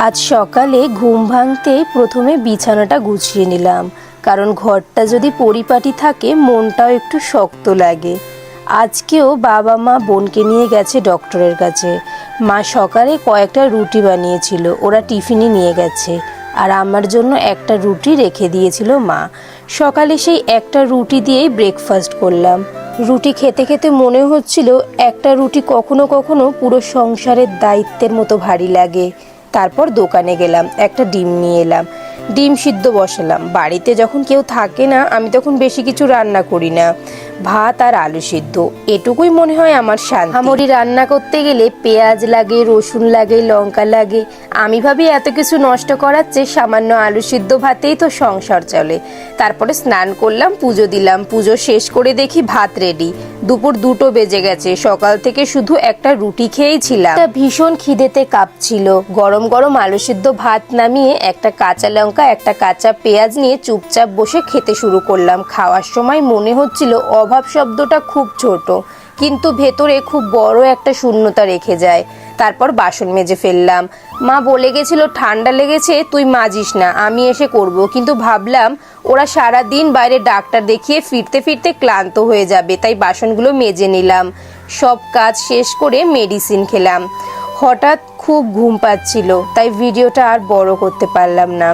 আজ সকালে ঘুম ভাঙতেই প্রথমে বিছানাটা গুছিয়ে নিলাম, কারণ ঘরটা যদি পরিপাটি থাকে মনটাও একটু শক্ত লাগে। আজকেও বাবা মা বোনকে নিয়ে গেছে ডক্টরের কাছে। মা সকালে কয়েকটা রুটি বানিয়েছিল, ওরা টিফিনে নিয়ে গেছে, আর আমার জন্য একটা রুটি রেখে দিয়েছিল মা। সকালে সেই একটা রুটি দিয়েই ব্রেকফাস্ট করলাম। রুটি খেতে খেতে মনে হচ্ছিল একটা রুটি কখনো কখনো পুরো সংসারের দায়িত্বের মতো ভারী লাগে। তারপর দোকানে গেলাম, একটা ডিম নিয়ে এলাম, ডিম সিদ্ধ বসালাম। বাড়িতে যখন কেউ থাকে না আমি তখন বেশি কিছু রান্না করি না, ভাত আর আলু সিদ্ধ, এটুকুই মনে হয় আমার শান্তি। আমরি রান্না করতে গেলে পেঁয়াজ লাগে, রসুন লাগে, লঙ্কা লাগে। আমি ভাবি এত কিছু নষ্ট করার চেয়ে সামান্য আলু সিদ্ধ ভাতেই তো সংসার চলে। তারপরে স্নান করলাম, পুজো দিলাম। পুজো শেষ করে দেখি ভাত রেডি। দুপুর 2টো বেজে গেছে। সকাল থেকে শুধু একটা রুটি খেয়েই ছিলাম। ভীষণ খিদেতে কাঁপছিল। গরম গরম আলু সিদ্ধ ভাত নামিয়ে একটা কাঁচা লঙ্কা, একটা কাঁচা পেঁয়াজ নিয়ে চুপচাপ বসে খেতে শুরু করলাম। খাওয়ার সময় মনে হচ্ছিল অভাব শব্দটা খুব ছোট, কিন্তু ভেতরে খুব বড় একটা শূন্যতা রেখে যায়। তারপর বাসন মেজে ফেললাম। মা বলে গেছিল ঠান্ডা লেগেছে তুই মাজিস না, আমি এসে করব, কিন্তু ভাবলাম ওরা সারা দিন বাইরে ডাক্তার দেখিয়ে ফিরতে ফিরতে ক্লান্ত হয়ে যাবে, তাই বাসনগুলো মেজে নিলাম। সব কাজ শেষ করে মেডিসিন খেলাম। হঠাৎ খুব ঘুম পাচ্ছিল, তাই ভিডিওটা আর বড় করতে পারলাম না।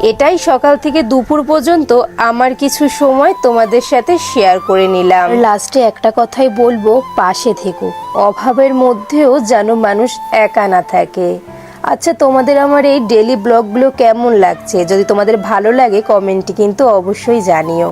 এটাই সকাল থেকে দুপুর পর্যন্ত আমার কিছু সময় তোমাদের সাথে শেয়ার করে নিলাম। লাস্টে একটা কথাই বলবো, পাশে থেকো। অভাবের মধ্যেও যেন মানুষ একা না থাকে। আচ্ছা, তোমাদের আমার এই ডেলি ব্লগগুলো কেমন লাগছে? যদি তোমাদের ভালো লাগে কমেন্টে কিন্তু অবশ্যই জানিও।